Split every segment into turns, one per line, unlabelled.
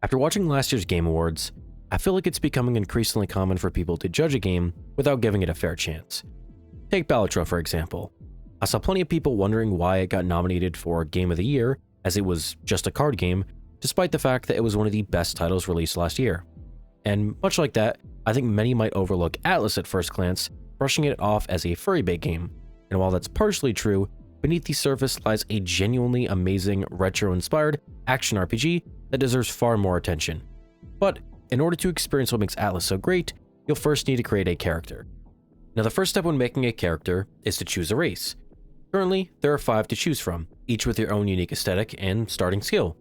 After watching last year's Game Awards, I feel like it's becoming increasingly common for people to judge a game without giving it a fair chance. Take Balatro for example. I saw plenty of people wondering why it got nominated for Game of the Year, as it was just a card game, despite the fact that it was one of the best titles released last year. And much like that, I think many might overlook ATLYSS at first glance, brushing it off as a furry bait game. And while that's partially true, beneath the surface lies a genuinely amazing retro-inspired action RPG that deserves far more attention. But in order to experience what makes ATLYSS so great, you'll first need to create a character. Now the first step when making a character is to choose a race. Currently, there are 5 to choose from, each with their own unique aesthetic and starting skill.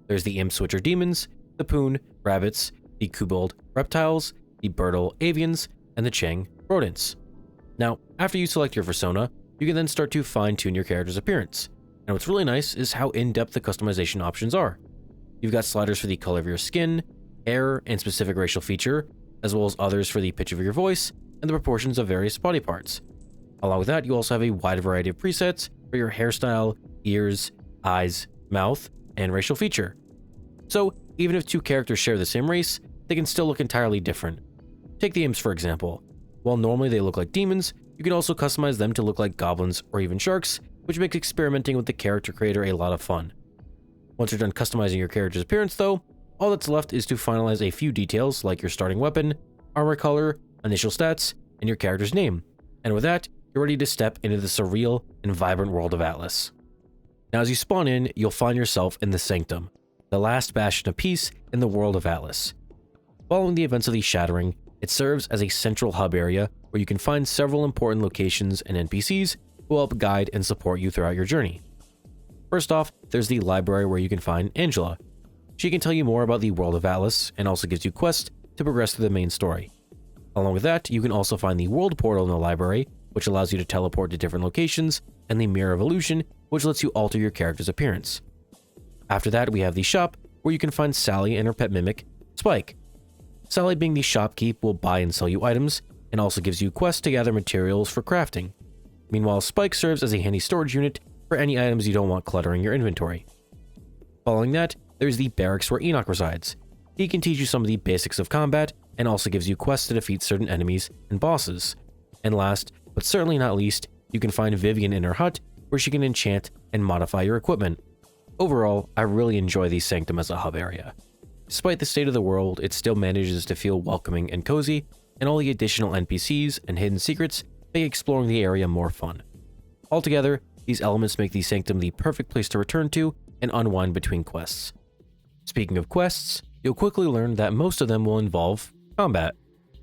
There's the Imp Switcher Demons, the Poon Rabbits, the Kobold Reptiles, the Birdle Avians, and the Chang Rodents. Now, after you select your persona, you can then start to fine-tune your character's appearance. And what's really nice is how in-depth the customization options are. You've got sliders for the color of your skin, hair, and specific racial feature, as well as others for the pitch of your voice and the proportions of various body parts. Along with that, you also have a wide variety of presets for your hairstyle, ears, eyes, mouth, and racial feature. So, even if 2 characters share the same race, they can still look entirely different. Take the imps for example. While normally they look like demons, you can also customize them to look like goblins or even sharks, which makes experimenting with the character creator a lot of fun. Once you're done customizing your character's appearance though, all that's left is to finalize a few details like your starting weapon, armor color, initial stats, and your character's name. And with that, you're ready to step into the surreal and vibrant world of ATLYSS. Now as you spawn in, you'll find yourself in the Sanctum, the last bastion of peace in the world of ATLYSS. Following the events of the Shattering, it serves as a central hub area where you can find several important locations and NPCs who will help guide and support you throughout your journey. First off, there's the library where you can find Angela. She can tell you more about the world of ATLYSS and also gives you quests to progress through the main story. Along with that, you can also find the world portal in the library, which allows you to teleport to different locations, and the Mirror of Illusion, which lets you alter your character's appearance. After that, we have the shop, where you can find Sally and her pet mimic, Spike. Sally, being the shopkeep, will buy and sell you items, and also gives you quests to gather materials for crafting. Meanwhile, Spike serves as a handy storage unit for any items you don't want cluttering your inventory. Following that, there's the barracks where Enoch resides. He can teach you some of the basics of combat, and also gives you quests to defeat certain enemies and bosses. And last, but certainly not least, you can find Vivian in her hut, where she can enchant and modify your equipment. Overall, I really enjoy the Sanctum as a hub area. Despite the state of the world, it still manages to feel welcoming and cozy, and all the additional NPCs and hidden secrets make exploring the area more fun. Altogether, these elements make the Sanctum the perfect place to return to and unwind between quests. Speaking of quests, you'll quickly learn that most of them will involve combat.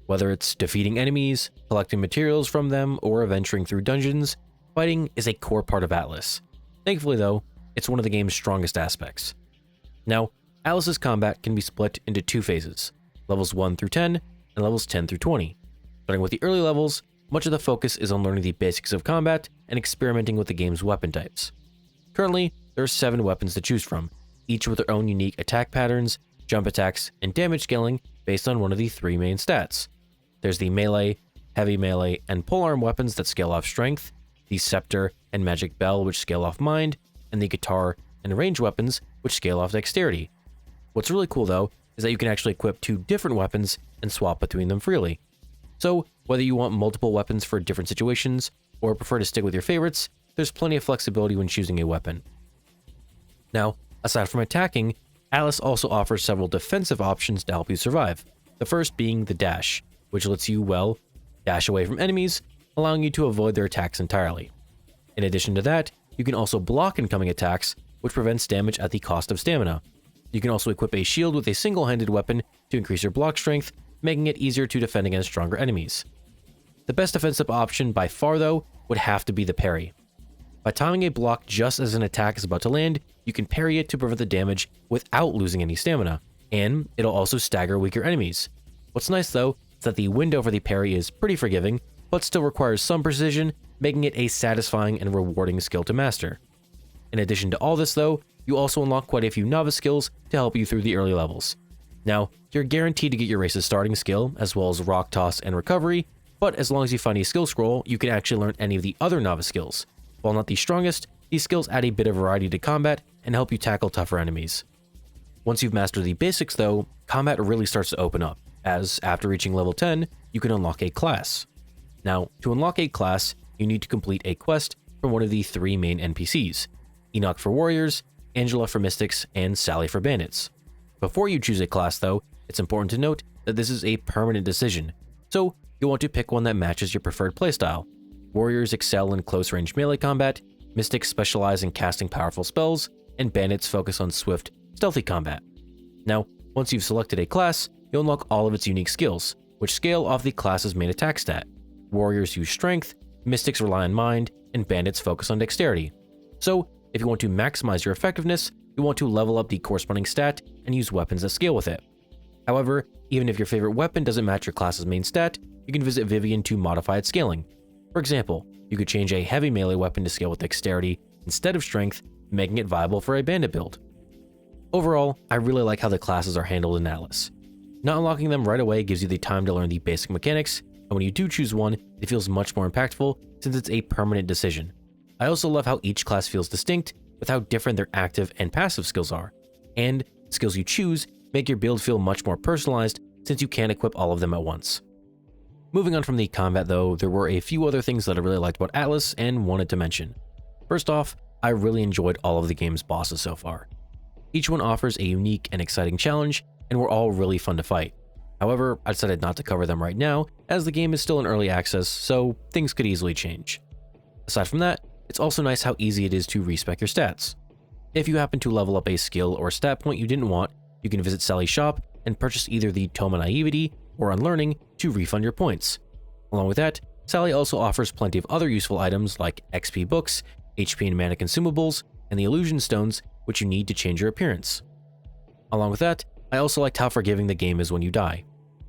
Whether it's defeating enemies, collecting materials from them, or adventuring through dungeons, fighting is a core part of ATLYSS. Thankfully though, it's one of the game's strongest aspects. Now, ATLYSS's combat can be split into 2 phases, levels 1 through 10 and levels 10 through 20. Starting with the early levels, much of the focus is on learning the basics of combat and experimenting with the game's weapon types. Currently, there are 7 weapons to choose from, each with their own unique attack patterns, jump attacks, and damage scaling based on one of the 3 main stats. There's the melee, heavy melee, and polearm weapons that scale off strength, the scepter and magic bell which scale off mind, and the guitar and range weapons which scale off dexterity. What's really cool though is that you can actually equip 2 different weapons and swap between them freely. So whether you want multiple weapons for different situations or prefer to stick with your favorites, there's plenty of flexibility when choosing a weapon. Now, aside from attacking, ATLYSS also offers several defensive options to help you survive. The first being the dash, which lets you, well, dash away from enemies, allowing you to avoid their attacks entirely. In addition to that, you can also block incoming attacks, which prevents damage at the cost of stamina. You can also equip a shield with a single-handed weapon to increase your block strength, making it easier to defend against stronger enemies. The best defensive option by far though would have to be the parry. By timing a block just as an attack is about to land, you can parry it to prevent the damage without losing any stamina, and it'll also stagger weaker enemies. What's nice though is that the window for the parry is pretty forgiving, but still requires some precision, making it a satisfying and rewarding skill to master. In addition to all this though, you also unlock quite a few novice skills to help you through the early levels. Now, you're guaranteed to get your race's starting skill, as well as rock toss and recovery, but as long as you find a skill scroll, you can actually learn any of the other novice skills. While not the strongest, these skills add a bit of variety to combat and help you tackle tougher enemies. Once you've mastered the basics though, combat really starts to open up, as after reaching level 10, you can unlock a class. Now, to unlock a class, you need to complete a quest from one of the 3 main NPCs, Enoch for warriors, Angela for mystics, and Sally for bandits. Before you choose a class though, it's important to note that this is a permanent decision, so you'll want to pick one that matches your preferred playstyle. Warriors excel in close-range melee combat, mystics specialize in casting powerful spells, and bandits focus on swift, stealthy combat. Now, once you've selected a class, you'll unlock all of its unique skills, which scale off the class's main attack stat. Warriors use strength, mystics rely on mind, and bandits focus on dexterity. So, if you want to maximize your effectiveness, you want to level up the corresponding stat and use weapons that scale with it. However, even if your favorite weapon doesn't match your class's main stat, you can visit Vivian to modify its scaling. For example, you could change a heavy melee weapon to scale with dexterity instead of strength, making it viable for a bandit build. Overall, I really like how the classes are handled in ATLYSS. Not unlocking them right away gives you the time to learn the basic mechanics, and when you do choose one, it feels much more impactful since it's a permanent decision. I also love how each class feels distinct with how different their active and passive skills are, and skills you choose make your build feel much more personalized since you can't equip all of them at once. Moving on from the combat though, there were a few other things that I really liked about ATLYSS and wanted to mention. First off, I really enjoyed all of the game's bosses so far. Each one offers a unique and exciting challenge, and were all really fun to fight. However, I decided not to cover them right now, as the game is still in early access, so things could easily change. Aside from that, it's also nice how easy it is to respec your stats. If you happen to level up a skill or stat point you didn't want, you can visit Sally's shop and purchase either the Tome of Naivety or Unlearning to refund your points. Along with that, Sally also offers plenty of other useful items like XP books, HP and mana consumables, and the illusion stones which you need to change your appearance. Along with that, I also liked how forgiving the game is when you die.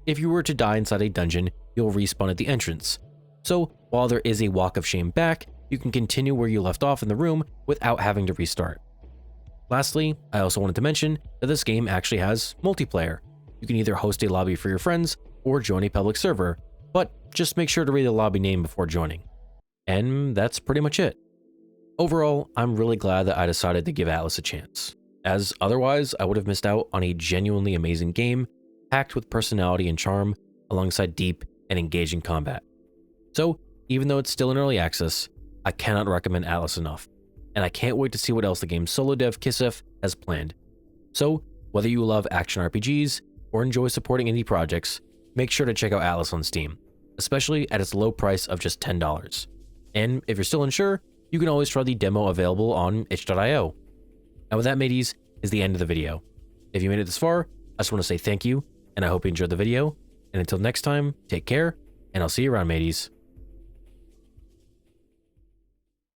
If you were to die inside a dungeon, you'll respawn at the entrance. So, while there is a walk of shame back, you can continue where you left off in the room without having to restart. Lastly, I also wanted to mention that this game actually has multiplayer. You can either host a lobby for your friends or join a public server, but just make sure to read the lobby name before joining. And that's pretty much it. Overall, I'm really glad that I decided to give ATLYSS a chance, as otherwise I would have missed out on a genuinely amazing game, packed with personality and charm, alongside deep and engaging combat. So, even though it's still in early access, I cannot recommend ATLYSS enough, and I can't wait to see what else the game's solo dev Kisef has planned. So, whether you love action RPGs or enjoy supporting indie projects, make sure to check out ATLYSS on Steam, especially at its low price of just $10. And if you're still unsure, you can always try the demo available on itch.io. And with that, mateys, is the end of the video. If you made it this far, I just want to say thank you, and I hope you enjoyed the video. And until next time, take care, and I'll see you around, mateys.